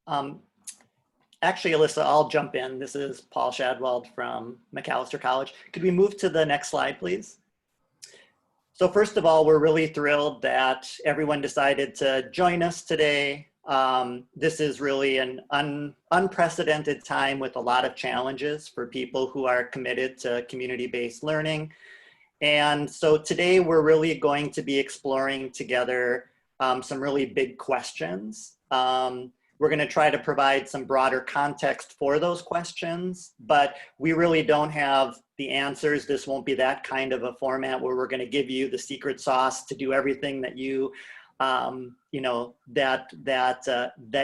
Um, Actually, Alyssa, I'll jump in. This is Paul Shadwald from Macalester College. Could we move to the next slide, please? So first of all, we're really thrilled that everyone decided to join us today. This is really an unprecedented time with a lot of challenges for people who are committed to community-based learning. And so today we're really going to be exploring together some really big questions. We're going to try to provide some broader context for those questions, but we really don't have the answers. This won't be that kind of a format where we're going to give you the secret sauce to do everything that you that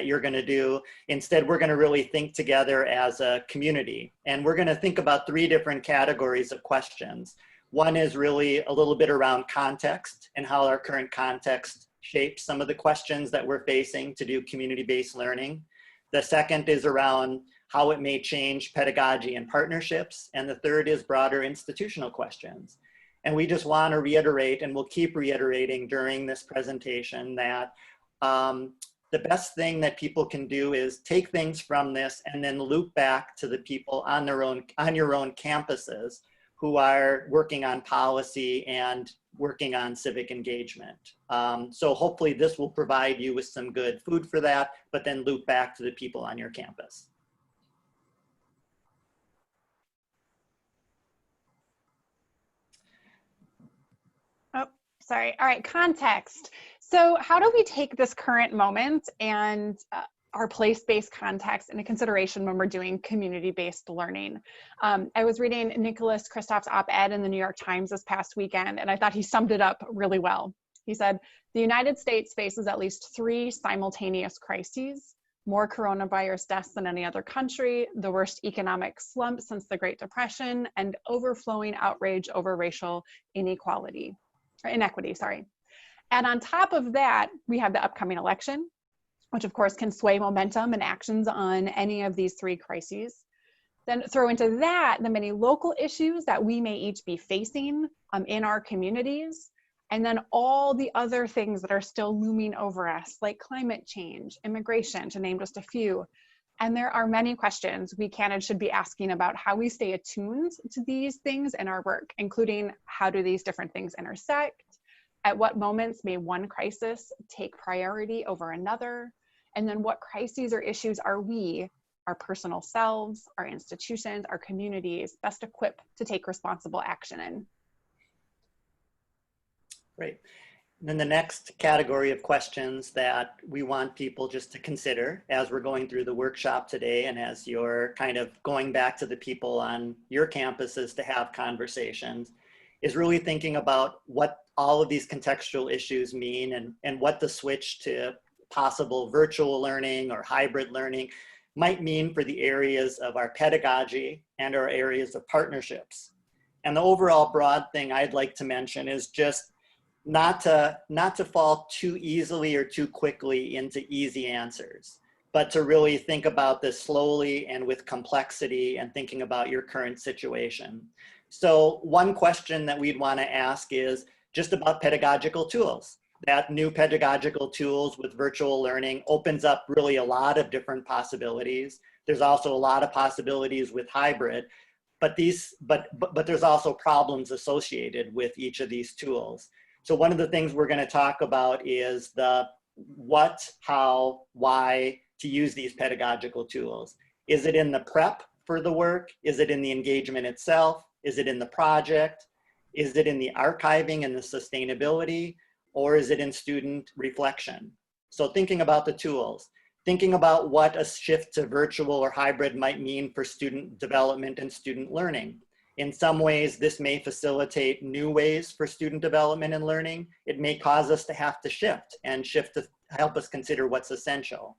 you're going to do. Instead, we're going to really think together as a community, and we're going to think about 3 different categories of questions. One is really a little bit around context and how our current context shapes some of the questions that we're facing to do community-based learning. The second is around how it may change pedagogy and partnerships. And the third is broader institutional questions. And we just want to reiterate, and we'll keep reiterating during this presentation, that the best thing that people can do is take things from this and then loop back to the people on your own campuses who are working on policy and working on civic engagement. So hopefully this will provide you with some good food for that, but then loop back to the people on your campus. Oh, sorry. All right, context. So how do we take this current moment and our place-based context into consideration when we're doing community-based learning? I was reading Nicholas Kristof's op-ed in the New York Times this past weekend, and I thought he summed it up really well. He said, the United States faces at least 3 simultaneous crises: more coronavirus deaths than any other country, the worst economic slump since the Great Depression, and overflowing outrage over racial inequity. And on top of that, we have the upcoming election, which of course can sway momentum and actions on any of these 3 crises. Then throw into that the many local issues that we may each be facing in our communities, and then all the other things that are still looming over us, like climate change, immigration, to name just a few. And there are many questions we can and should be asking about how we stay attuned to these things in our work, including how do these different things intersect? At what moments may one crisis take priority over another? And then what crises or issues are we, our personal selves, our institutions, our communities, best equipped to take responsible action in? Great. And then the next category of questions that we want people just to consider as we're going through the workshop today, and as you're kind of going back to the people on your campuses to have conversations, is really thinking about what all of these contextual issues mean, and what the switch to possible virtual learning or hybrid learning might mean for the areas of our pedagogy and our areas of partnerships. And the overall broad thing I'd like to mention is just not to fall too easily or too quickly into easy answers, but to really think about this slowly and with complexity and thinking about your current situation. So one question that we'd want to ask is just about pedagogical tools. That new pedagogical tools with virtual learning opens up really a lot of different possibilities. There's also a lot of possibilities with hybrid, but there's also problems associated with each of these tools. So one of the things we're going to talk about is the what, how, why to use these pedagogical tools. Is it in the prep for the work? Is it in the engagement itself? Is it in the project? Is it in the archiving and the sustainability? Or is it in student reflection? So thinking about the tools, thinking about what a shift to virtual or hybrid might mean for student development and student learning. In some ways, this may facilitate new ways for student development and learning. It may cause us to have to shift to help us consider what's essential.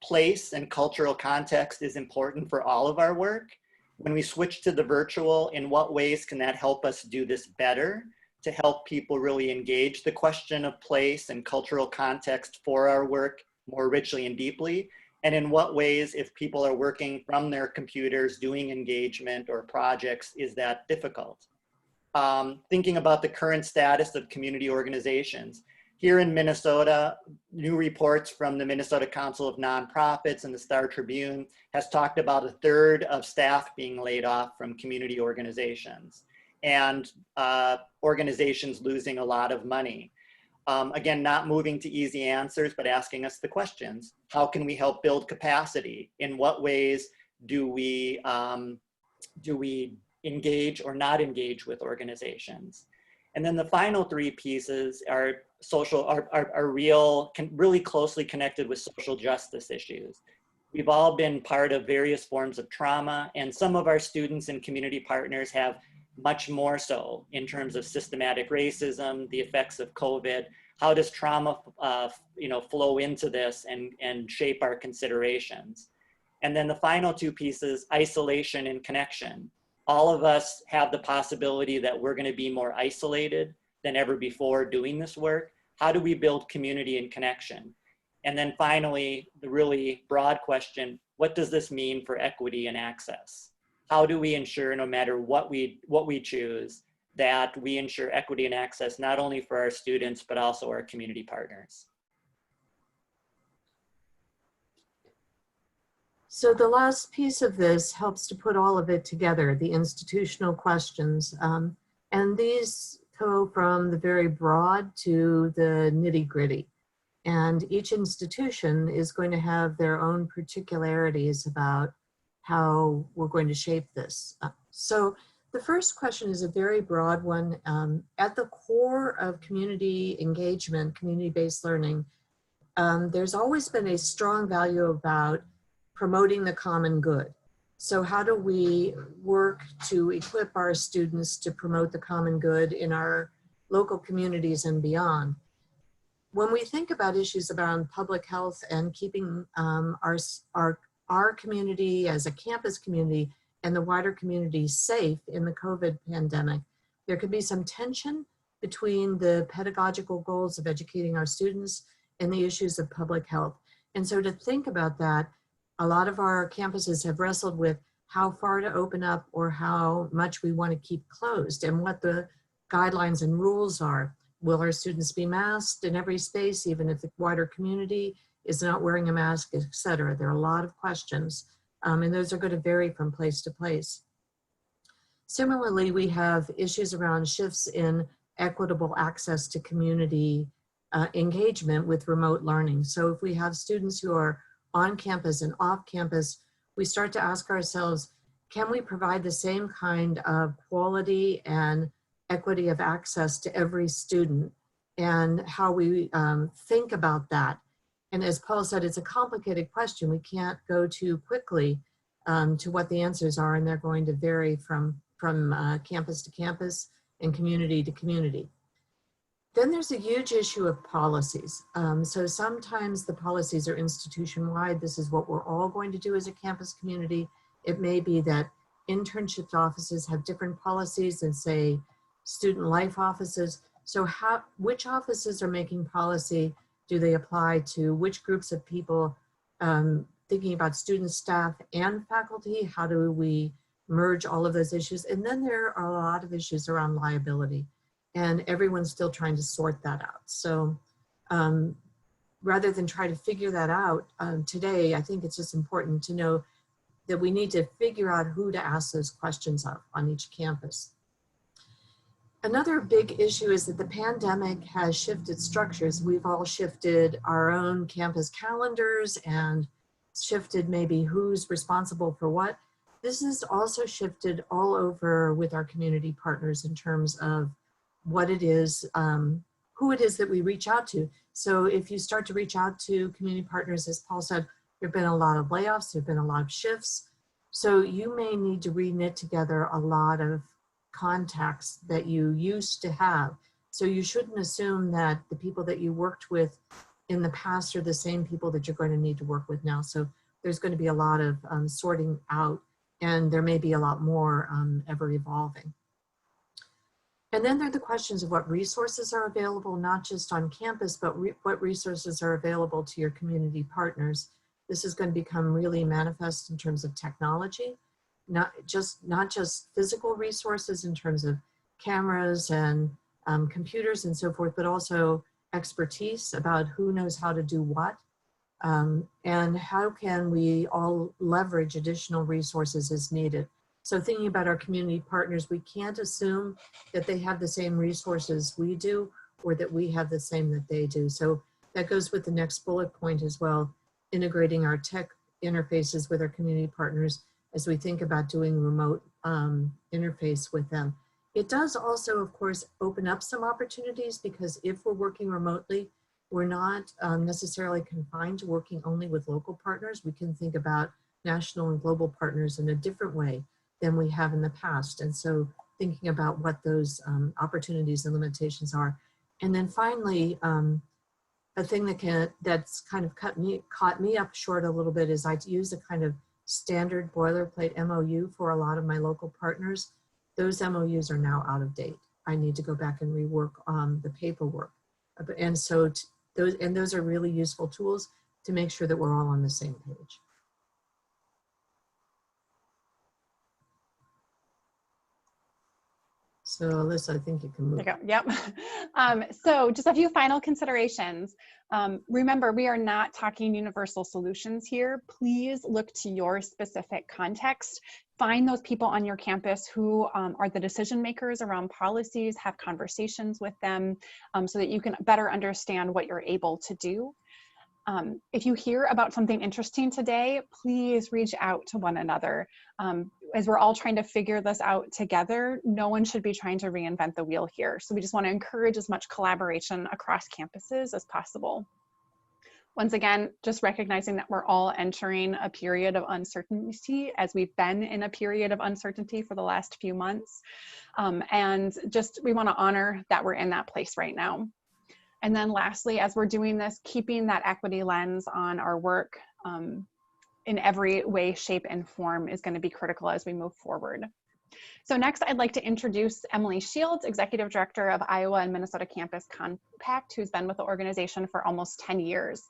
Place and cultural context is important for all of our work. When we switch to the virtual, in what ways can that help us do this better to help people really engage the question of place and cultural context for our work more richly and deeply? And in what ways, if people are working from their computers doing engagement or projects, is that difficult? Thinking about the current status of community organizations. Here in Minnesota, new reports from the Minnesota Council of Nonprofits and the Star Tribune has talked about a third of staff being laid off from community organizations, and organizations losing a lot of money. Again, not moving to easy answers, but asking us the questions. How can we help build capacity? In what ways do we engage or not engage with organizations? And then the final three pieces are really closely connected with social justice issues. We've all been part of various forms of trauma, and some of our students and community partners have much more so in terms of systematic racism, the effects of COVID. How does trauma flow into this and shape our considerations? And then the final two pieces, isolation and connection. All of us have the possibility that we're going to be more isolated than ever before doing this work. How do we build community and connection? And then finally, the really broad question, what does this mean for equity and access? How do we ensure, no matter what we choose, that we ensure equity and access, not only for our students, but also our community partners? So the last piece of this helps to put all of it together, the institutional questions. And these go from the very broad to the nitty-gritty. And each institution is going to have their own particularities about how we're going to shape this. So the first question is a very broad one. At the core of community engagement, community-based learning, there's always been a strong value about promoting the common good. So how do we work to equip our students to promote the common good in our local communities and beyond? When we think about issues around public health and keeping our community as a campus community and the wider community safe in the COVID pandemic, there could be some tension between the pedagogical goals of educating our students and the issues of public health. And so to think about that, a lot of our campuses have wrestled with how far to open up or how much we want to keep closed and what the guidelines and rules are. Will our students be masked in every space, even if the wider community is not wearing a mask, etc.? There are a lot of questions, and those are going to vary from place to place. Similarly, we have issues around shifts in equitable access to community engagement with remote learning. So if we have students who are on campus and off campus, we start to ask ourselves, can we provide the same kind of quality and equity of access to every student, and how we think about that? And as Paul said, it's a complicated question. We can't go too quickly to what the answers are, and they're going to vary from campus to campus and community to community. Then there's a huge issue of policies. So sometimes the policies are institution-wide. This is what we're all going to do as a campus community. It may be that internship offices have different policies than, say, student life offices. So which offices are making policy? Do they apply to which groups of people? Thinking about students, staff, and faculty, how do we merge all of those issues? And then there are a lot of issues around liability, and everyone's still trying to sort that out. So rather than try to figure that out today, I think it's just important to know that we need to figure out who to ask those questions of on each campus. Another big issue is that the pandemic has shifted structures. We've all shifted our own campus calendars and shifted maybe who's responsible for what. This has also shifted all over with our community partners in terms of what it is, who it is that we reach out to. So if you start to reach out to community partners, as Paul said, there have been a lot of layoffs, there have been a lot of shifts. So you may need to re-knit together a lot of contacts that you used to have. So you shouldn't assume that the people that you worked with in the past are the same people that you're going to need to work with now. So there's going to be a lot of sorting out, and there may be a lot more ever evolving. And then there are the questions of what resources are available, not just on campus, but what resources are available to your community partners. This is going to become really manifest in terms of technology, not just physical resources in terms of cameras and computers and so forth, but also expertise about who knows how to do what, and how can we all leverage additional resources as needed. So thinking about our community partners, we can't assume that they have the same resources we do or that we have the same that they do. So that goes with the next bullet point as well, integrating our tech interfaces with our community partners as we think about doing remote interface with them. It does also, of course, open up some opportunities, because if we're working remotely, we're not necessarily confined to working only with local partners. We can think about national and global partners in a different way than we have in the past. And so thinking about what those opportunities and limitations are. And then finally, a thing that's kind of caught me up short a little bit is I use a kind of standard boilerplate MOU for a lot of my local partners. Those MOUs are now out of date. I need to go back and rework the paperwork. And so those are really useful tools to make sure that we're all on the same page. So Alyssa, I think you can move. There you go. Yep. So just a few final considerations. Remember, we are not talking universal solutions here. Please look to your specific context. Find those people on your campus who are the decision makers around policies, have conversations with them so that you can better understand what you're able to do. If you hear about something interesting today, please reach out to one another. As we're all trying to figure this out together, no one should be trying to reinvent the wheel here. So we just want to encourage as much collaboration across campuses as possible. Once again, just recognizing that we're all entering a period of uncertainty, as we've been in a period of uncertainty for the last few months. And just, we want to honor that we're in that place right now. And then lastly, as we're doing this, keeping that equity lens on our work in every way, shape, and form is going to be critical as we move forward. So next, I'd like to introduce Emily Shields, Executive Director of Iowa and Minnesota Campus Compact, who's been with the organization for almost 10 years.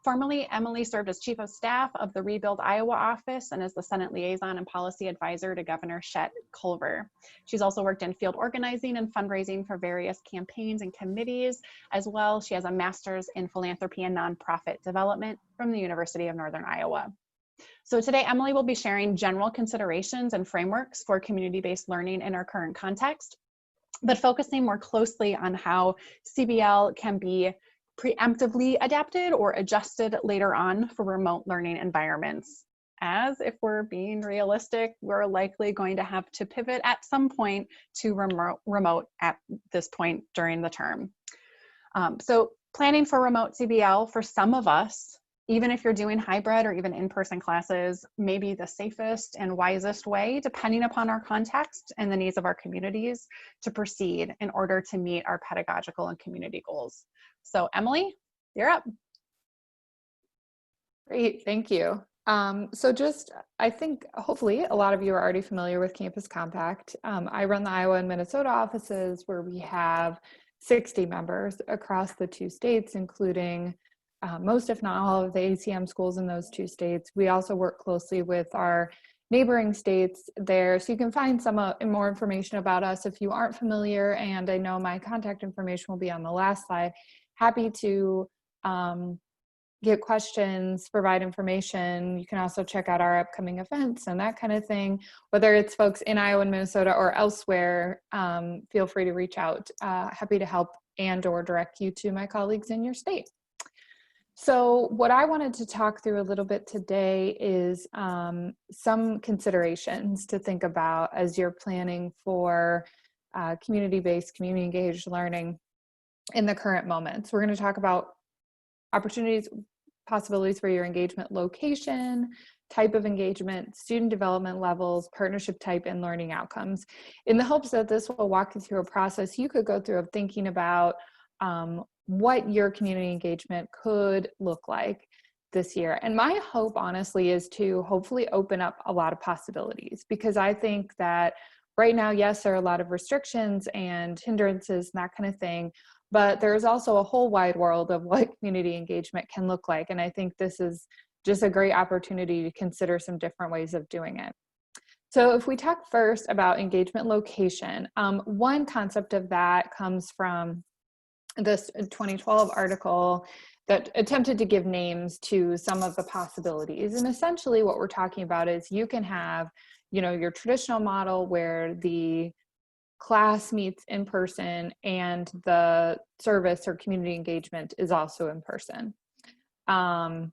Formerly, Emily served as Chief of Staff of the Rebuild Iowa office and as the Senate Liaison and Policy Advisor to Governor Chet Culver. She's also worked in field organizing and fundraising for various campaigns and committees. As well, she has a master's in philanthropy and nonprofit development from the University of Northern Iowa. So today, Emily will be sharing general considerations and frameworks for community-based learning in our current context, but focusing more closely on how CBL can be preemptively adapted or adjusted later on for remote learning environments. As if we're being realistic, we're likely going to have to pivot at some point to remote at this point during the term. So planning for remote CBL for some of us, even if you're doing hybrid or even in-person classes, may be the safest and wisest way, depending upon our context and the needs of our communities, to proceed in order to meet our pedagogical and community goals. So Emily, you're up. Great, thank you. So just, I think hopefully a lot of you are already familiar with Campus Compact. I run the Iowa and Minnesota offices, where we have 60 members across the two states, including most, if not all, of the ACM schools in those two states. We also work closely with our neighboring states there. So you can find some more information about us if you aren't familiar. And I know my contact information will be on the last slide. Happy to get questions, provide information. You can also check out our upcoming events and that kind of thing. Whether it's folks in Iowa and Minnesota or elsewhere, feel free to reach out. Happy to help and or direct you to my colleagues in your state. So what I wanted to talk through a little bit today is some considerations to think about as you're planning for community-based, community-engaged learning in the current moments. We're going to talk about opportunities, possibilities for your engagement location, type of engagement, student development levels, partnership type, and learning outcomes, in the hopes that this will walk you through a process you could go through of thinking about what your community engagement could look like this year. And my hope, honestly, is to hopefully open up a lot of possibilities, because I think that right now, yes, there are a lot of restrictions and hindrances and that kind of thing, but there's also a whole wide world of what community engagement can look like. And I think this is just a great opportunity to consider some different ways of doing it. So if we talk first about engagement location, one concept of that comes from this 2012 article that attempted to give names to some of the possibilities. And essentially what we're talking about is you can have, you know, your traditional model where the class meets in person and the service or community engagement is also in person. And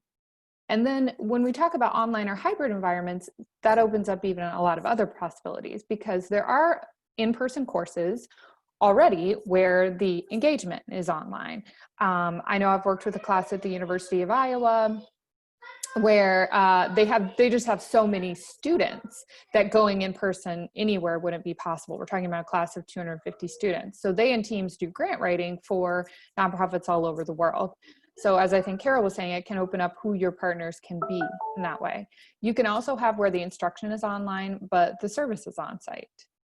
then when we talk about online or hybrid environments, that opens up even a lot of other possibilities, because there are in-person courses already where the engagement is online. I know I've worked with a class at the University of Iowa where they just have so many students that going in person anywhere wouldn't be possible. We're talking about a class of 250 students. So they and teams do grant writing for nonprofits all over the world. So as I think Carol was saying, it can open up who your partners can be in that way. You can also have where the instruction is online, but the service is on site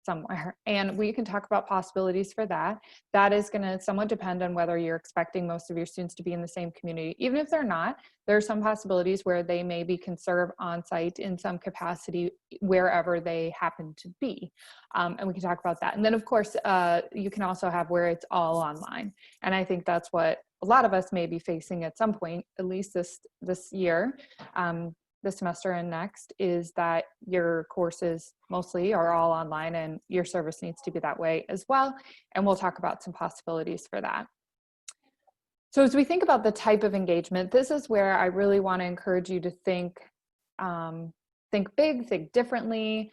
somewhere. And we can talk about possibilities for that. That is going to somewhat depend on whether you're expecting most of your students to be in the same community. Even if they're not, there are some possibilities where they may be conserved on site in some capacity wherever they happen to be. And we can talk about that. And then of course, you can also have where it's all online. And I think that's what a lot of us may be facing at some point, at least this year, this semester and next, is that your courses mostly are all online and your service needs to be that way as well. And we'll talk about some possibilities for that. So as we think about the type of engagement, this is where I really want to encourage you to think big, think differently,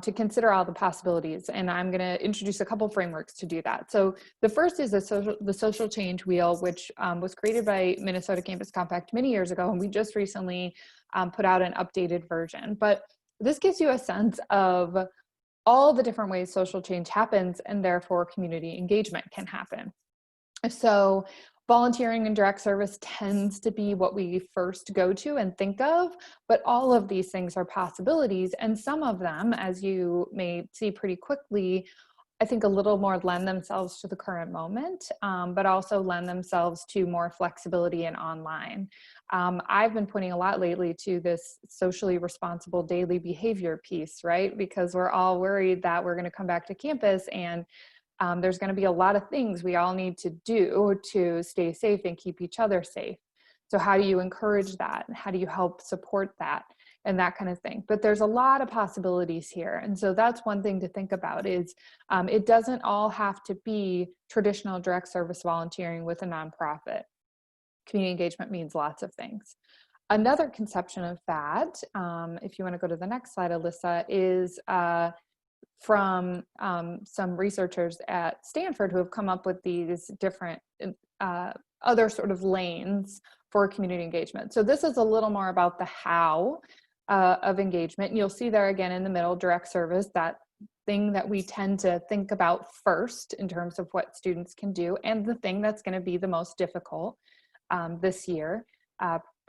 to consider all the possibilities. And I'm going to introduce a couple frameworks to do that. So the first is the social change wheel, which was created by Minnesota Campus Compact many years ago. And we just recently put out an updated version. But this gives you a sense of all the different ways social change happens and therefore community engagement can happen. So volunteering and direct service tends to be what we first go to and think of, but all of these things are possibilities. And some of them, as you may see pretty quickly, I think a little more lend themselves to the current moment, but also lend themselves to more flexibility and online. I've been pointing a lot lately to this socially responsible daily behavior piece, right? Because we're all worried that we're going to come back to campus and there's going to be a lot of things we all need to do to stay safe and keep each other safe. So how do you encourage that? How do you help support that? And that kind of thing. But there's a lot of possibilities here. And so that's one thing to think about is it doesn't all have to be traditional direct service volunteering with a nonprofit. Community engagement means lots of things. Another conception of that, if you want to go to the next slide, Alyssa, is from some researchers at Stanford who have come up with these different other sort of lanes for community engagement. So this is a little more about the how of engagement. And you'll see there again in the middle, direct service, that thing that we tend to think about first in terms of what students can do, and the thing that's going to be the most difficult this year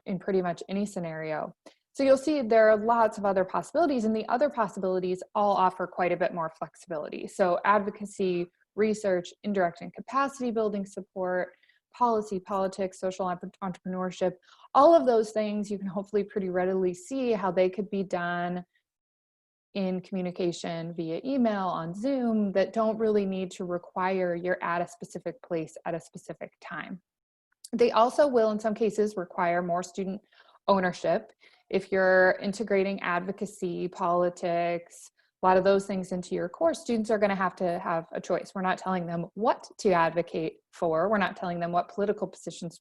in pretty much any scenario. So you'll see there are lots of other possibilities, and the other possibilities all offer quite a bit more flexibility. So advocacy, research, indirect and capacity building support, policy, politics, social entrepreneurship, all of those things you can hopefully pretty readily see how they could be done in communication via email, on Zoom, that don't really need to require you're at a specific place at a specific time. They also will, in some cases, require more student ownership. If you're integrating advocacy, politics, a lot of those things into your course, students are going to have a choice. We're not telling them what to advocate for. We're not telling them what political positions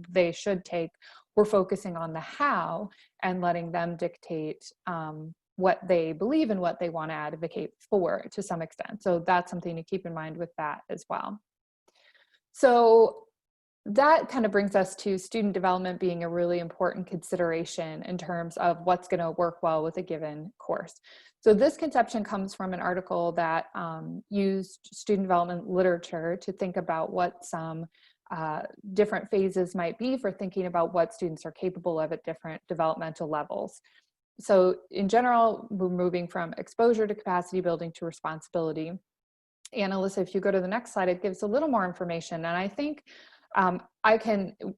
they should take. We're focusing on the how and letting them dictate what they believe and what they want to advocate for to some extent. So that's something to keep in mind with that as well. So that kind of brings us to student development being a really important consideration in terms of what's going to work well with a given course. So this conception comes from an article that used student development literature to think about what some different phases might be for thinking about what students are capable of at different developmental levels. So in general, we're moving from exposure to capacity building to responsibility. And Alyssa, if you go to the next slide, it gives a little more information. And I think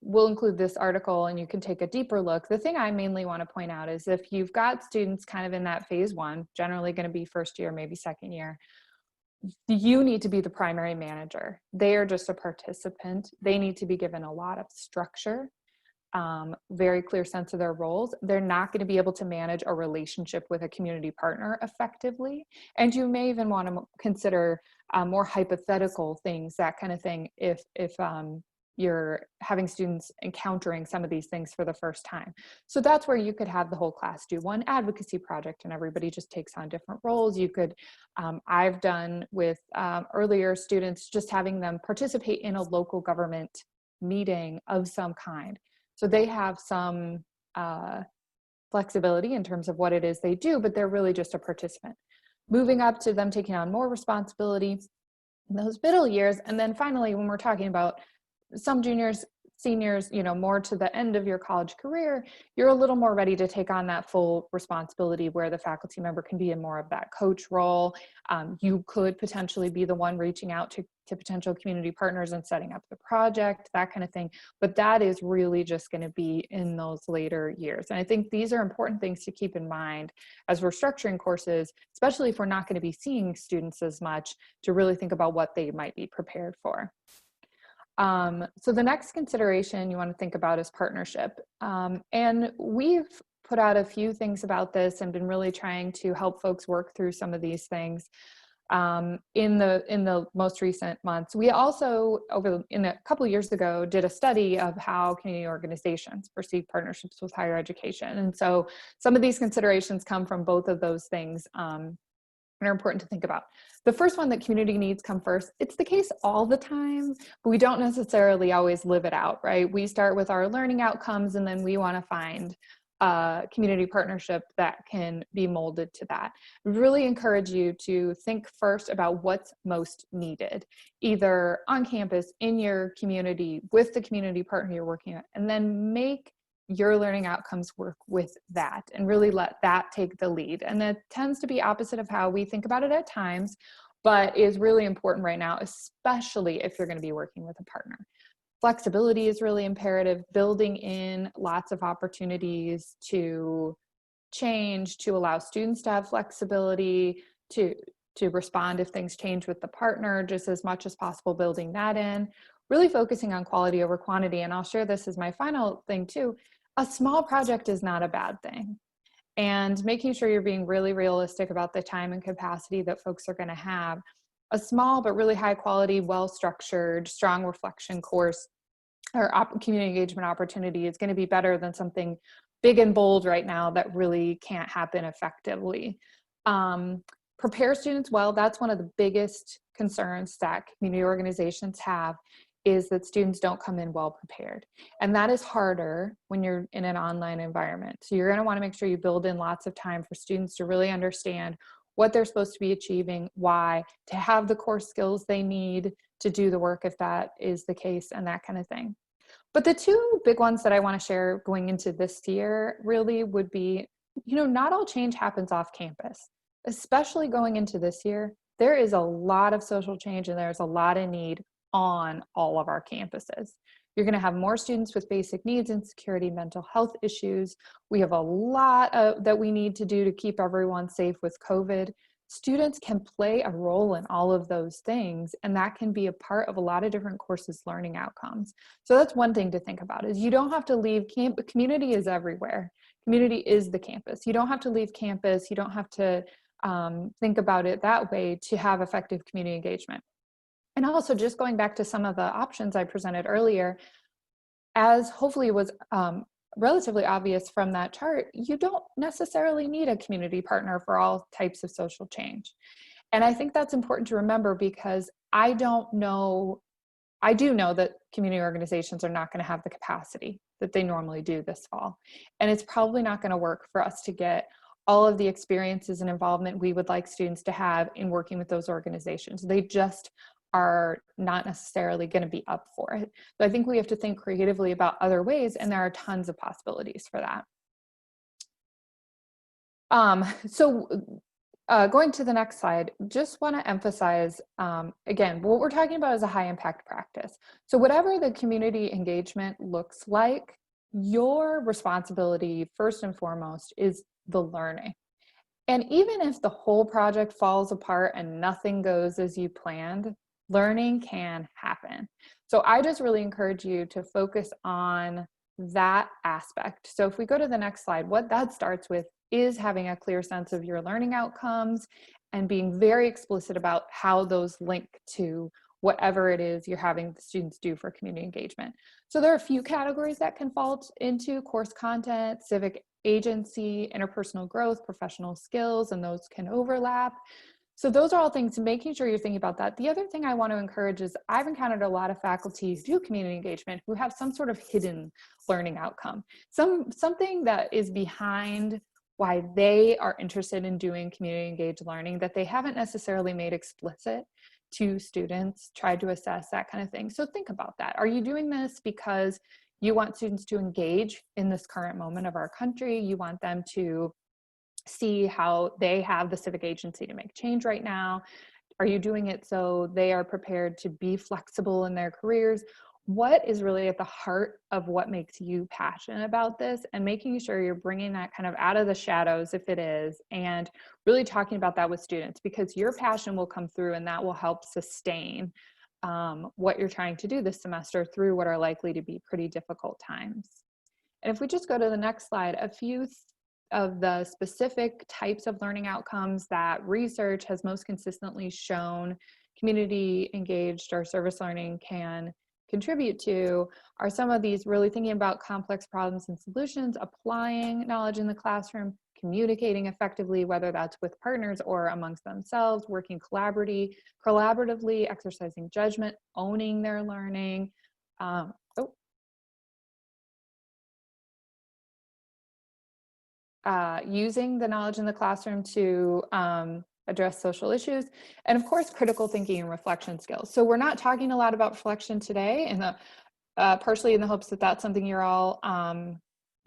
we'll include this article and you can take a deeper look. The thing I mainly want to point out is if you've got students kind of in that phase one, generally going to be first year, maybe second year, you need to be the primary manager. They are just a participant. They need to be given a lot of structure, very clear sense of their roles. They're not going to be able to manage a relationship with a community partner effectively. And you may even want to consider more hypothetical things, that kind of thing, if you're having students encountering some of these things for the first time. So that's where you could have the whole class do one advocacy project and everybody just takes on different roles. You could, I've done with earlier students, just having them participate in a local government meeting of some kind. So they have some flexibility in terms of what it is they do, but they're really just a participant. Moving up to them taking on more responsibility in those middle years. And then finally, when we're talking about some juniors, seniors, you know, more to the end of your college career, you're a little more ready to take on that full responsibility where the faculty member can be in more of that coach role. You could potentially be the one reaching out to potential community partners and setting up the project, that kind of thing. But that is really just going to be in those later years. And I think these are important things to keep in mind as we're structuring courses, especially if we're not going to be seeing students as much, to really think about what they might be prepared for. So the next consideration you want to think about is partnership. And we've put out a few things about this and been really trying to help folks work through some of these things in the most recent months. We also, in a couple of years ago, did a study of how community organizations perceive partnerships with higher education. And so some of these considerations come from both of those things. And are important to think about. The first one, that community needs come first. It's the case all the time, but we don't necessarily always live it out, right? We start with our learning outcomes and then we want to find a community partnership that can be molded to that. I really encourage you to think first about what's most needed, either on campus, in your community, with the community partner you're working with, and then make your learning outcomes work with that and really let that take the lead. And that tends to be opposite of how we think about it at times, but is really important right now, especially if you're going to be working with a partner. Flexibility is really imperative, building in lots of opportunities to change, to allow students to have flexibility, to respond if things change with the partner, just as much as possible, building that in, really focusing on quality over quantity. And I'll share this as my final thing too. A small project is not a bad thing. And making sure you're being really realistic about the time and capacity that folks are going to have. A small but really high quality, well-structured, strong reflection course or community engagement opportunity is going to be better than something big and bold right now that really can't happen effectively. Prepare students well. That's one of the biggest concerns that community organizations have, is that students don't come in well prepared. And that is harder when you're in an online environment. So you're going to want to make sure you build in lots of time for students to really understand what they're supposed to be achieving, why, to have the core skills they need to do the work if that is the case, and that kind of thing. But the two big ones that I want to share going into this year really would be, you know, not all change happens off campus, especially going into this year. There is a lot of social change and there's a lot of need on all of our campuses. You're going to have more students with basic needs, insecurity, mental health issues. We have a lot that we need to do to keep everyone safe with COVID. Students can play a role in all of those things, and that can be a part of a lot of different courses' learning outcomes. So that's one thing to think about, is you don't have to leave community is everywhere. Community is the campus. You don't have to leave campus. You don't have to think about it that way to have effective community engagement. And also, just going back to some of the options I presented earlier, as hopefully was relatively obvious from that chart, you don't necessarily need a community partner for all types of social change. And I think that's important to remember, because I do know that community organizations are not going to have the capacity that they normally do this fall. And it's probably not going to work for us to get all of the experiences and involvement we would like students to have in working with those organizations. They just are not necessarily going to be up for it. So I think we have to think creatively about other ways, and there are tons of possibilities for that. Going to the next slide, just want to emphasize, again, what we're talking about is a high impact practice. So whatever the community engagement looks like, your responsibility first and foremost is the learning. And even if the whole project falls apart and nothing goes as you planned, learning can happen. So I just really encourage you to focus on that aspect. So if we go to the next slide, what that starts with is having a clear sense of your learning outcomes and being very explicit about how those link to whatever it is you're having the students do for community engagement. So there are a few categories that can fall into: course content, civic agency, interpersonal growth, professional skills, and those can overlap. So those are all things, making sure you're thinking about that. The other thing I want to encourage is I've encountered a lot of faculty who do community engagement who have some sort of hidden learning outcome, something that is behind why they are interested in doing community engaged learning that they haven't necessarily made explicit to students, tried to assess, that kind of thing. So think about that. Are you doing this because you want students to engage in this current moment of our country? You want them to see how they have the civic agency to make change right now? Are you doing it so they are prepared to be flexible in their careers? What is really at the heart of what makes you passionate about this, and making sure you're bringing that kind of out of the shadows if it is, and really talking about that with students, because your passion will come through and that will help sustain what you're trying to do this semester through what are likely to be pretty difficult times. And if we just go to the next slide, a few of the specific types of learning outcomes that research has most consistently shown community engaged or service learning can contribute to are some of these: really thinking about complex problems and solutions, applying knowledge in the classroom, communicating effectively, whether that's with partners or amongst themselves, working collaboratively, exercising judgment, owning their learning, using the knowledge in the classroom to address social issues, and of course, critical thinking and reflection skills. So we're not talking a lot about reflection today, and partially in the hopes that that's something you're all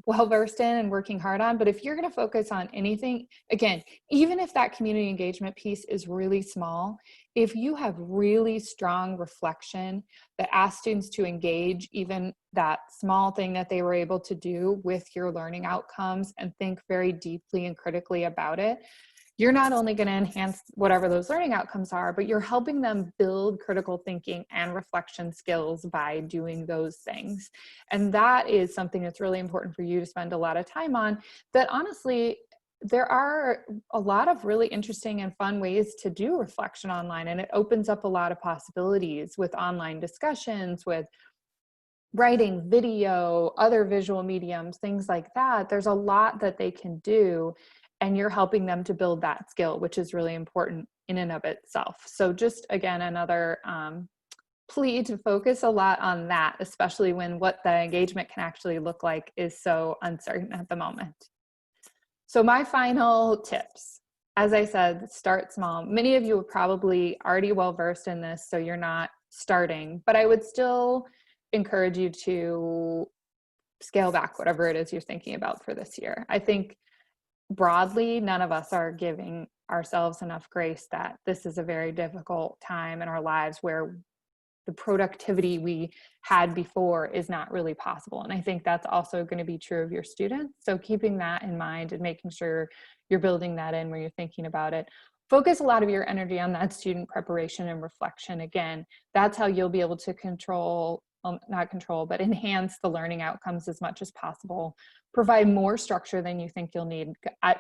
well-versed in and working hard on. But if you're going to focus on anything, again, even if that community engagement piece is really small, if you have really strong reflection that asks students to engage even that small thing that they were able to do with your learning outcomes and think very deeply and critically about it, you're not only going to enhance whatever those learning outcomes are, but you're helping them build critical thinking and reflection skills by doing those things. And that is something that's really important for you to spend a lot of time on. That honestly, there are a lot of really interesting and fun ways to do reflection online, and it opens up a lot of possibilities with online discussions, with writing, video, other visual mediums, things like that. There's a lot that they can do, and you're helping them to build that skill, which is really important in and of itself. So just again, another plea to focus a lot on that, especially when what the engagement can actually look like is so uncertain at the moment. So my final tips, as I said, start small. Many of you are probably already well-versed in this, so you're not starting, but I would still encourage you to scale back whatever it is you're thinking about for this year. I think broadly, none of us are giving ourselves enough grace that this is a very difficult time in our lives where the productivity we had before is not really possible. And I think that's also going to be true of your students. So keeping that in mind and making sure you're building that in when you're thinking about it. Focus a lot of your energy on that student preparation and reflection. Again, that's how you'll be able to enhance the learning outcomes as much as possible. Provide more structure than you think you'll need.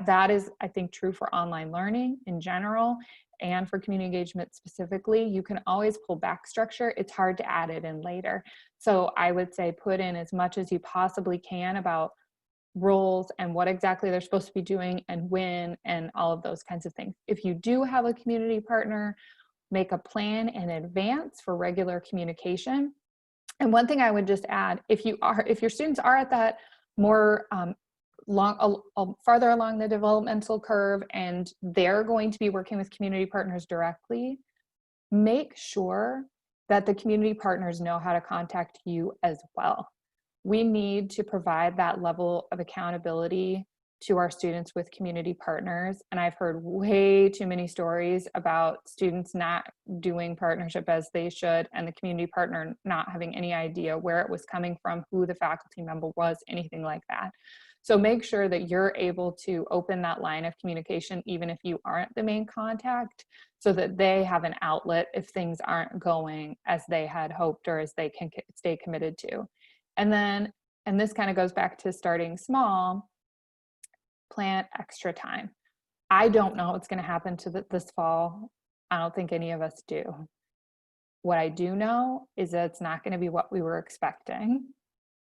That is, I think, true for online learning in general and for community engagement specifically. You can always pull back structure. It's hard to add it in later. So I would say put in as much as you possibly can about roles and what exactly they're supposed to be doing and when and all of those kinds of things. If you do have a community partner, make a plan in advance for regular communication. And one thing I would just add, if your students are at that more farther along the developmental curve and they're going to be working with community partners directly, make sure that the community partners know how to contact you as well. We need to provide that level of accountability to our students with community partners. And I've heard way too many stories about students not doing partnership as they should, and the community partner not having any idea where it was coming from, who the faculty member was, anything like that. So make sure that you're able to open that line of communication, even if you aren't the main contact, so that they have an outlet if things aren't going as they had hoped or as they can stay committed to. And then, and this kind of goes back to starting small, plan extra time. I don't know what's going to happen to this fall. I don't think any of us do. What I do know is that it's not going to be what we were expecting,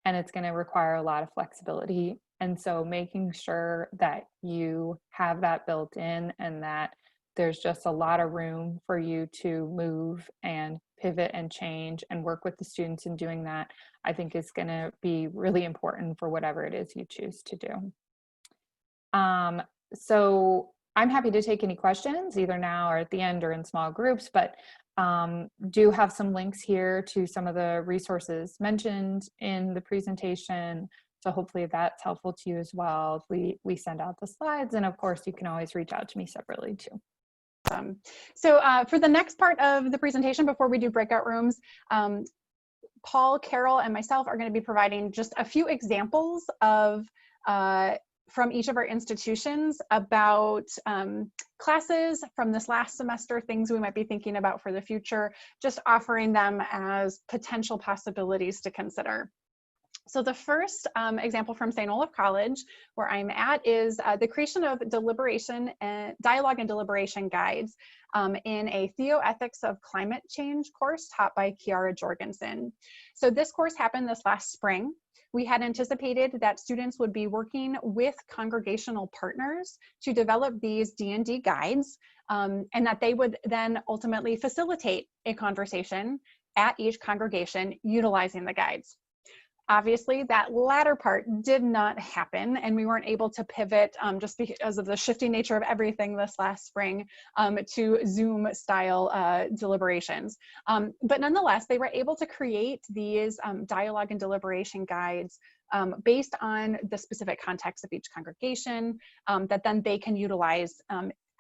and it's going to require a lot of flexibility. And so making sure that you have that built in, and that there's just a lot of room for you to move and pivot and change and work with the students in doing that, I think is going to be really important for whatever it is you choose to do. So I'm happy to take any questions either now or at the end or in small groups, but do have some links here to some of the resources mentioned in the presentation. So hopefully that's helpful to you as well. We send out the slides, and of course you can always reach out to me separately too. So for the next part of the presentation, before we do breakout rooms, Paul, Carol, and myself are going to be providing just a few examples of from each of our institutions about classes from this last semester, things we might be thinking about for the future, just offering them as potential possibilities to consider. So the first example from St. Olaf College, where I'm at, is the creation of dialogue and deliberation guides in a Theoethics of Climate Change course taught by Kiara Jorgensen. So this course happened this last spring. We had anticipated that students would be working with congregational partners to develop these D&D guides, and that they would then ultimately facilitate a conversation at each congregation utilizing the guides. Obviously, that latter part did not happen, and we weren't able to pivot just because of the shifting nature of everything this last spring to Zoom-style deliberations. But nonetheless, they were able to create these dialogue and deliberation guides based on the specific context of each congregation that then they can utilize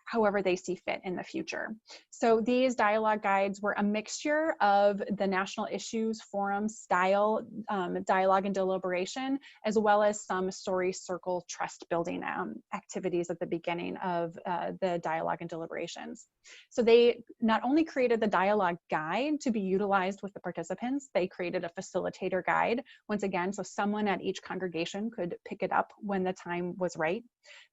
however they see fit in the future. So these dialogue guides were a mixture of the National Issues Forum style dialogue and deliberation, as well as some story circle trust building activities at the beginning of the dialogue and deliberations. So they not only created the dialogue guide to be utilized with the participants, they created a facilitator guide, once again, so someone at each congregation could pick it up when the time was right.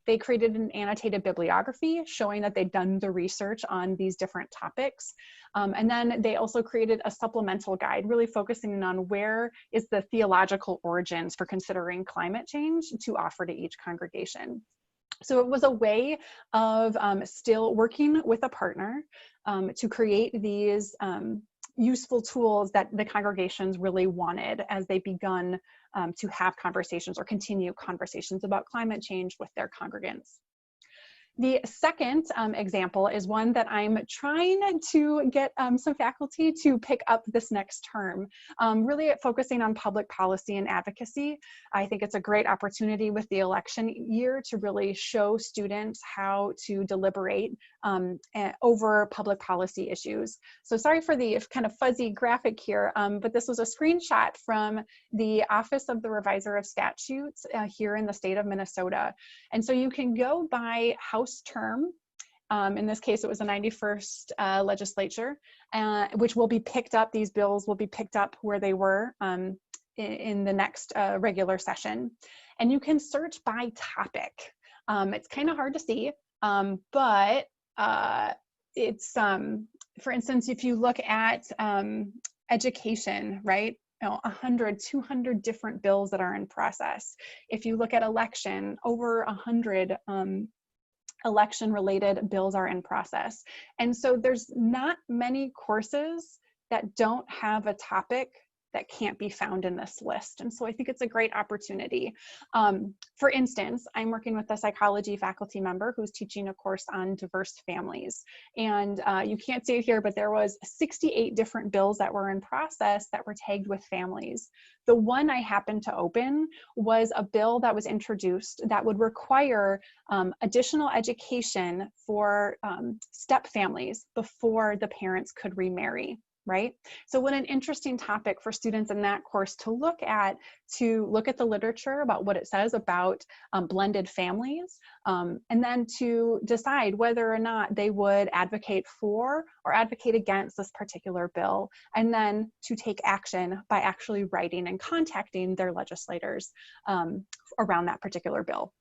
They created an annotated bibliography showing that they'd done the research on these different topics. And then they also created a supplemental guide, really focusing on where is the theological origins for considering climate change to offer to each congregation. So it was a way of still working with a partner to create these useful tools that the congregations really wanted as they begun to have conversations or continue conversations about climate change with their congregants. The second example is one that I'm trying to get some faculty to pick up this next term, really focusing on public policy and advocacy. I think it's a great opportunity with the election year to really show students how to deliberate over public policy issues. So sorry for the kind of fuzzy graphic here, but this was a screenshot from the Office of the Reviser of Statutes here in the state of Minnesota. And so you can go by House term. In this case, it was the 91st legislature, which will be picked up, these bills will be picked up where they were in the next regular session. And you can search by topic. It's kind of hard to see, but it's, for instance, if you look at education, right? 100, 200 different bills that are in process. If you look at election, over 100 election-related bills are in process. And so there's not many courses that don't have a topic that can't be found in this list. And so I think it's a great opportunity. For instance, I'm working with a psychology faculty member who's teaching a course on diverse families. And you can't see it here, but there was 68 different bills that were in process that were tagged with families. The one I happened to open was a bill that was introduced that would require additional education for step families before the parents could remarry. Right? So what an interesting topic for students in that course to look at the literature about what it says about blended families, and then to decide whether or not they would advocate for or advocate against this particular bill, and then to take action by actually writing and contacting their legislators around that particular bill.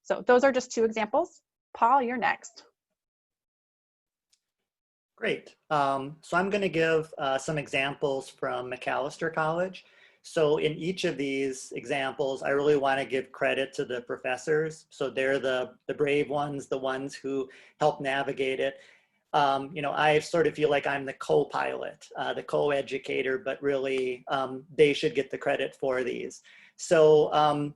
So those are just two examples. Paul, you're next. Great. So I'm going to give some examples from Macalester College. So in each of these examples, I really want to give credit to the professors. So they're the brave ones, the ones who help navigate it. You know, I sort of feel like I'm the co-pilot, the co-educator, but really they should get the credit for these. So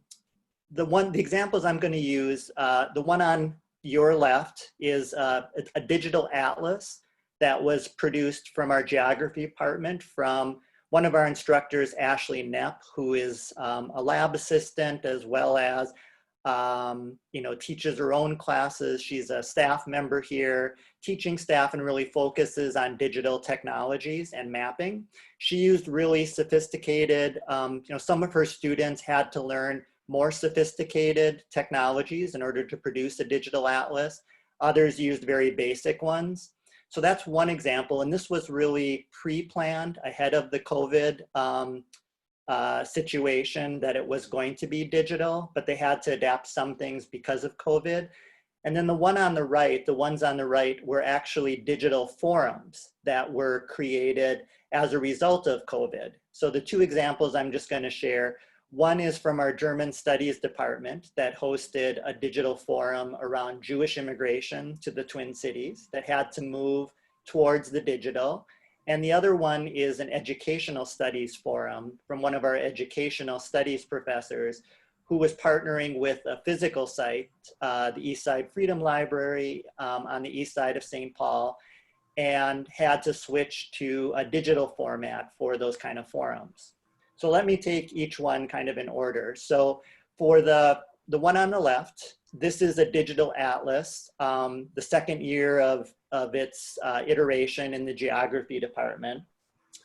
the examples I'm going to use, the one on your left is a digital atlas that was produced from our geography department from one of our instructors, Ashley Knepp, who is a lab assistant as well as, you know, teaches her own classes. She's a staff member here, teaching staff, and really focuses on digital technologies and mapping. She used really sophisticated, you know, some of her students had to learn more sophisticated technologies in order to produce a digital atlas. Others used very basic ones. So that's one example, and this was really pre-planned ahead of the COVID situation that it was going to be digital, but they had to adapt some things because of COVID. And then the one on the right, the ones on the right were actually digital forums that were created as a result of COVID. So the two examples I'm just going to share, one is from our German Studies department that hosted a digital forum around Jewish immigration to the Twin Cities that had to move towards the digital. And the other one is an educational studies forum from one of our educational studies professors who was partnering with a physical site, the East Side Freedom Library on the east side of St. Paul, and had to switch to a digital format for those kind of forums. So let me take each one kind of in order. So for the one on the left, this is a digital atlas, the second year of its iteration in the geography department.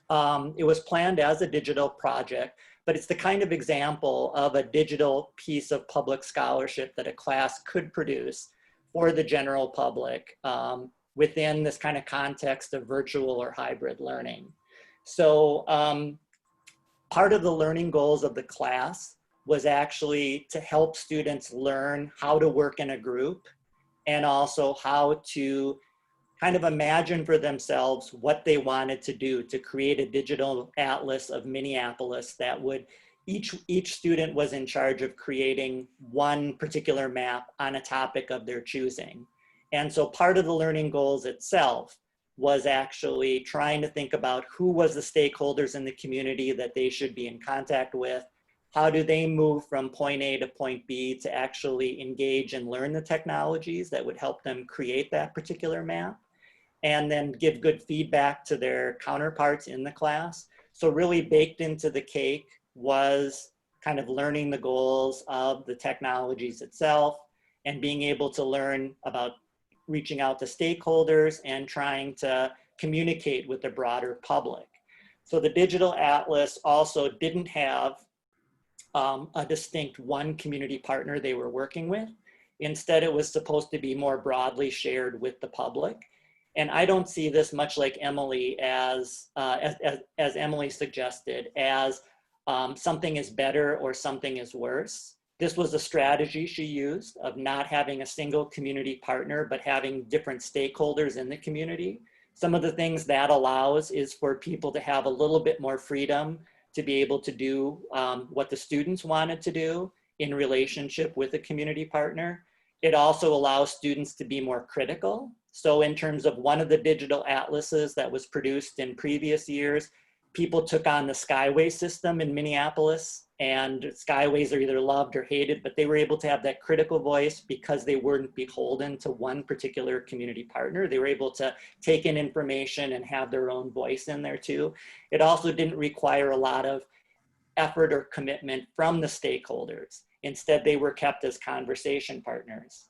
It was planned as a digital project, but it's the kind of example of a digital piece of public scholarship that a class could produce for the general public within this kind of context of virtual or hybrid learning. So part of the learning goals of the class was actually to help students learn how to work in a group and also how to kind of imagine for themselves what they wanted to do to create a digital atlas of Minneapolis that would, each student was in charge of creating one particular map on a topic of their choosing. And so part of the learning goals itself was actually trying to think about who was the stakeholders in the community that they should be in contact with. How do they move from point A to point B to actually engage and learn the technologies that would help them create that particular map, and then give good feedback to their counterparts in the class. So really baked into the cake was kind of learning the goals of the technologies itself and being able to learn about reaching out to stakeholders and trying to communicate with the broader public. So the digital atlas also didn't have a distinct one community partner they were working with. Instead, it was supposed to be more broadly shared with the public. And I don't see this much like Emily as Emily suggested, as something is better or something is worse. This was a strategy she used of not having a single community partner, but having different stakeholders in the community. Some of the things that allows is for people to have a little bit more freedom to be able to do what the students wanted to do in relationship with a community partner. It also allows students to be more critical. So in terms of one of the digital atlases that was produced in previous years, people took on the Skyway system in Minneapolis, and Skyways are either loved or hated, but they were able to have that critical voice because they weren't beholden to one particular community partner. They were able to take in information and have their own voice in there too. It also didn't require a lot of effort or commitment from the stakeholders. Instead, they were kept as conversation partners.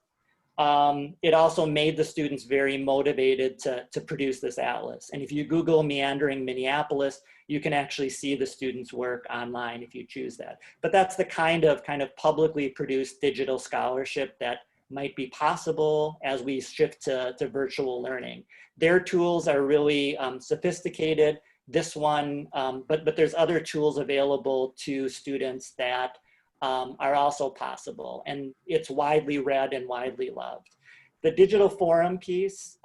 It also made the students very motivated to produce this atlas. And if you Google meandering Minneapolis, you can actually see the students' work online if you choose that. But that's the kind of publicly produced digital scholarship that might be possible as we shift to virtual learning. Their tools are really sophisticated. This one, but there's other tools available to students that are also possible, and it's widely read and widely loved. The digital forum piece,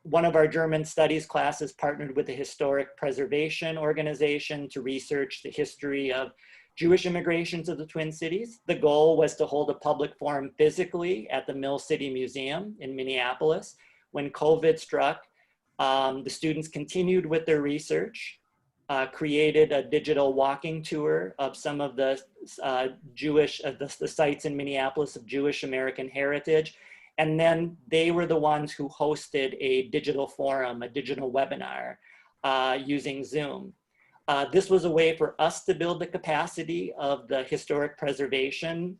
one of our German studies classes partnered with the Historic Preservation Organization to research the history of Jewish immigration to the Twin Cities. The goal was to hold a public forum physically at the Mill City Museum in Minneapolis. When COVID struck, the students continued with their research, created a digital walking tour of some of the the sites in Minneapolis of Jewish American heritage. And then they were the ones who hosted a digital forum, a digital webinar using Zoom. This was a way for us to build the capacity of the Historic Preservation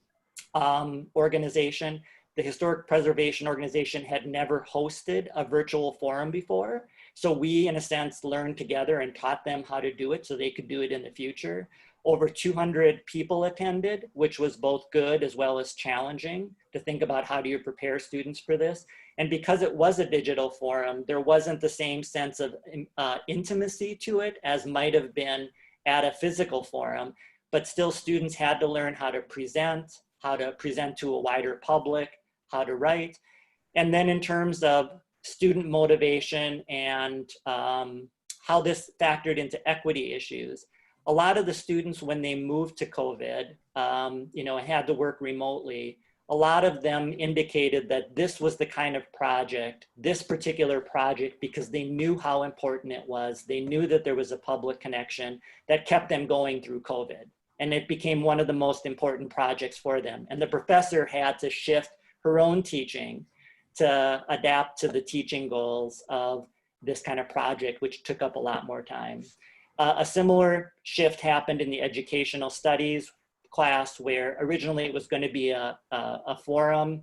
Organization. The Historic Preservation Organization had never hosted a virtual forum before. So we, in a sense, learned together and taught them how to do it so they could do it in the future. Over 200 people attended, which was both good as well as challenging to think about how do you prepare students for this. And because it was a digital forum, there wasn't the same sense of intimacy to it as might have been at a physical forum, but still students had to learn how to present to a wider public, how to write. And then in terms of student motivation and how this factored into equity issues, a lot of the students, when they moved to COVID, had to work remotely, a lot of them indicated that this was the kind of project, this particular project, because they knew how important it was. They knew that there was a public connection that kept them going through COVID. And it became one of the most important projects for them. And the professor had to shift her own teaching to adapt to the teaching goals of this kind of project, which took up a lot more time. A similar shift happened in the educational studies class, where originally it was going to be a forum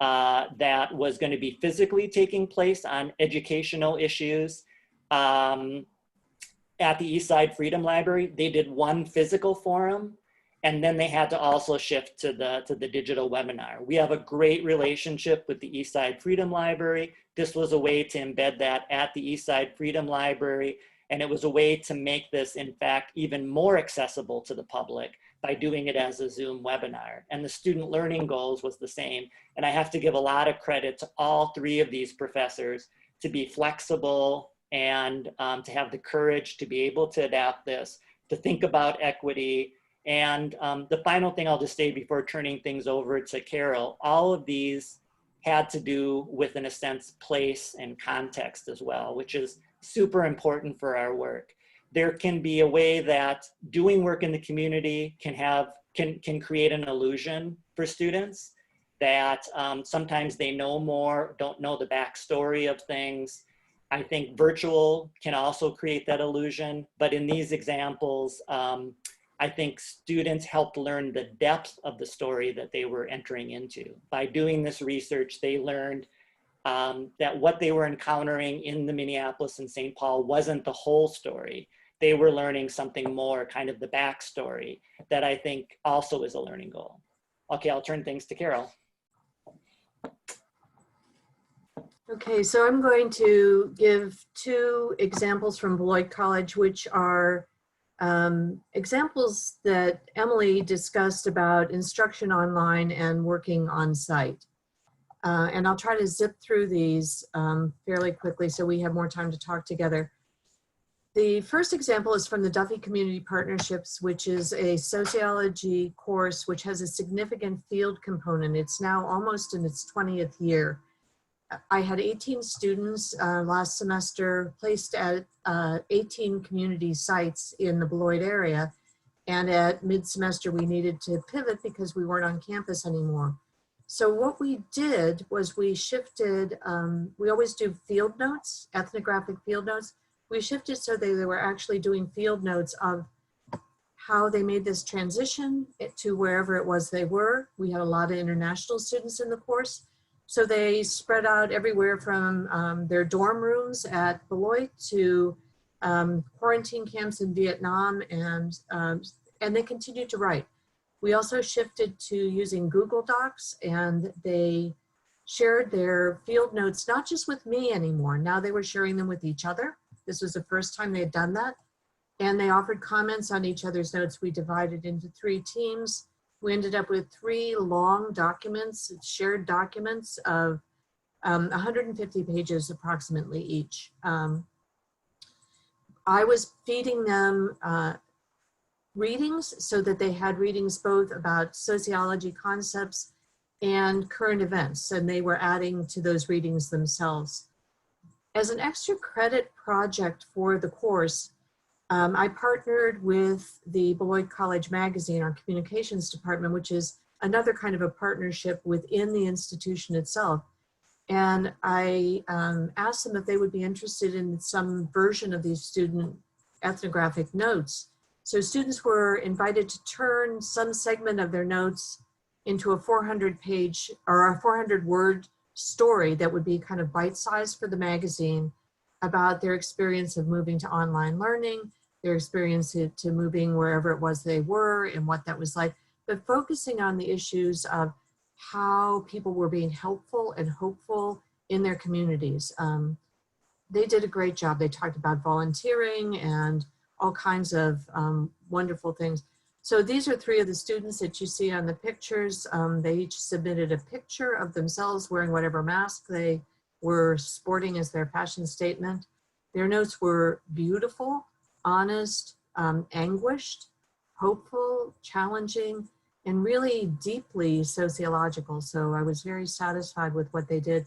that was going to be physically taking place on educational issues. At the Eastside Freedom Library, they did one physical forum, and then they had to also shift to the digital webinar. We have a great relationship with the Eastside Freedom Library. This was a way to embed that at the Eastside Freedom Library, and it was a way to make this, in fact, even more accessible to the public by doing it as a Zoom webinar. And the student learning goals was the same. And I have to give a lot of credit to all three of these professors to be flexible and to have the courage to be able to adapt this, to think about equity. And the final thing I'll just say before turning things over to Carol, all of these had to do with, in a sense, place and context as well, which is super important for our work. There can be a way that doing work in the community can create an illusion for students that sometimes they know more, don't know the backstory of things. I think virtual can also create that illusion, but in these examples, I think students helped learn the depth of the story that they were entering into. By doing this research, they learned that what they were encountering in the Minneapolis and St. Paul wasn't the whole story. They were learning something more, kind of the backstory, that I think also is a learning goal. Okay, I'll turn things to Carol. Okay, so I'm going to give two examples from Beloit College, which are examples that Emily discussed about instruction online and working on site. And I'll try to zip through these fairly quickly so we have more time to talk together. The first example is from the Duffy Community Partnerships, which is a sociology course which has a significant field component. It's now almost in its 20th year. I had 18 students last semester placed at 18 community sites in the Beloit area. And at mid-semester, we needed to pivot because we weren't on campus anymore. So what we did was we shifted, we always do field notes, ethnographic field notes. We shifted so they were actually doing field notes of how they made this transition to wherever it was they were. We had a lot of international students in the course. So they spread out everywhere from their dorm rooms at Beloit to quarantine camps in Vietnam, and they continued to write. We also shifted to using Google Docs, and they shared their field notes, not just with me anymore. Now they were sharing them with each other. This was the first time they had done that. And they offered comments on each other's notes. We divided into 3 teams. We ended up with 3 long documents, shared documents of 150 pages approximately each. I was feeding them readings so that they had readings both about sociology concepts and current events, and they were adding to those readings themselves. As an extra credit project for the course, I partnered with the Beloit College Magazine, our communications department, which is another kind of a partnership within the institution itself. And I asked them if they would be interested in some version of these student ethnographic notes. So students were invited to turn some segment of their notes into a 400-page or a 400-word story that would be kind of bite-sized for the magazine about their experience of moving to online learning, their experience to moving wherever it was they were and what that was like, but focusing on the issues of how people were being helpful and hopeful in their communities. They did a great job. They talked about volunteering and all kinds of wonderful things. So these are 3 of the students that you see on the pictures. They each submitted a picture of themselves wearing whatever mask they were sporting as their fashion statement. Their notes were beautiful, honest, anguished, hopeful, challenging, and really deeply sociological. So I was very satisfied with what they did.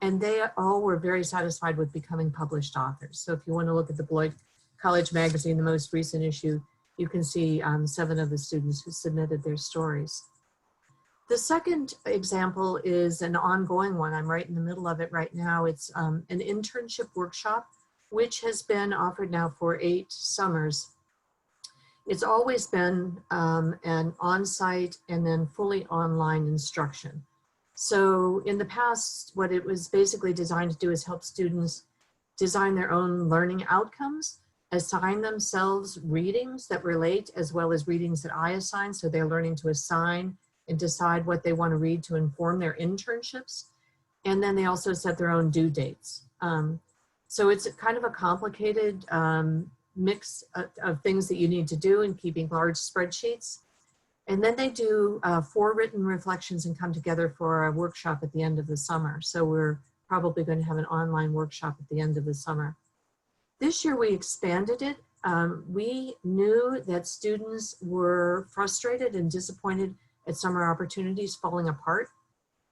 And they all were very satisfied with becoming published authors. So if you want to look at the Beloit College Magazine, the most recent issue, you can see 7 of the students who submitted their stories. The second example is an ongoing one. I'm right in the middle of it right now. It's an internship workshop, which has been offered now for 8 summers. It's always been an on-site and then fully online instruction. So in the past, what it was basically designed to do is help students design their own learning outcomes, assign themselves readings that relate, as well as readings that I assign. So they're learning to assign and decide what they want to read to inform their internships. And then they also set their own due dates. So it's kind of a complicated mix of things that you need to do in keeping large spreadsheets. And then they do 4 written reflections and come together for a workshop at the end of the summer. So we're probably going to have an online workshop at the end of the summer. This year we expanded it. We knew that students were frustrated and disappointed at summer opportunities falling apart.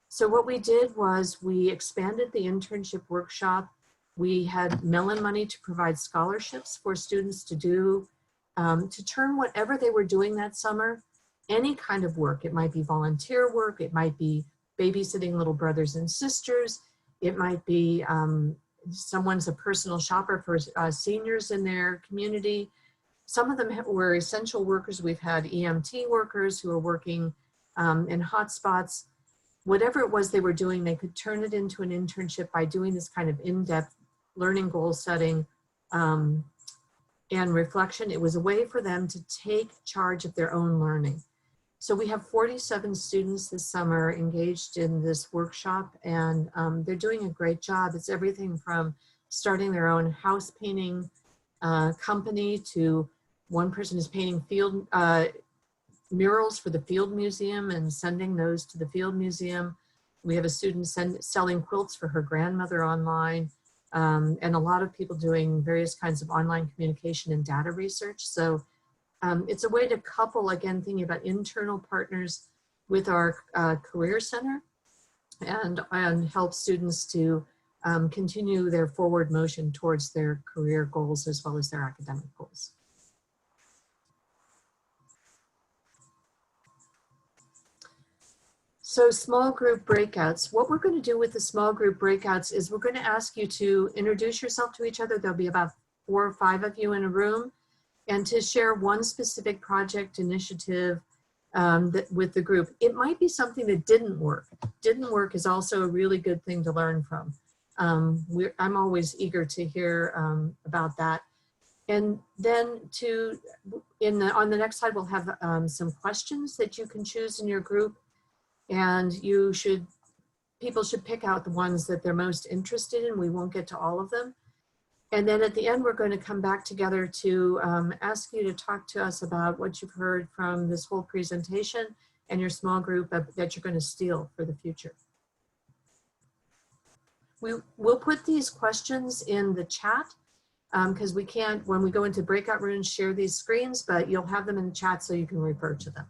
So what we did was we expanded the internship workshop. We had Mellon money to provide scholarships for students to do, to turn whatever they were doing that summer, any kind of work. It might be volunteer work. It might be babysitting little brothers and sisters. It might be someone's a personal shopper for seniors in their community. Some of them were essential workers. We've had EMT workers who are working in hotspots. Whatever it was they were doing, they could turn it into an internship by doing this kind of in-depth learning goal setting and reflection. It was a way for them to take charge of their own learning. So we have 47 students this summer engaged in this workshop, and they're doing a great job. It's everything from starting their own house painting company to one person is painting field murals for the Field Museum and sending those to the Field Museum. We have a student selling quilts for her grandmother online, and a lot of people doing various kinds of online communication and data research. So it's a way to couple, again, thinking about internal partners with our career center and help students to continue their forward motion towards their career goals as well as their academic goals. So small group breakouts. What we're going to do with the small group breakouts is we're going to ask you to introduce yourself to each other. There'll be about 4 or 5 of you in a room, and to share one specific project initiative with the group. It might be something that didn't work. Didn't work is also a really good thing to learn from. I'm always eager to hear about that. And then on the next slide, we'll have some questions that you can choose in your group. And people should pick out the ones that they're most interested in. We won't get to all of them. And then at the end, we're going to come back together to ask you to talk to us about what you've heard from this whole presentation and your small group that you're going to steal for the future. We'll put these questions in the chat because we can't, when we go into breakout rooms, share these screens, but you'll have them in the chat so you can refer to them.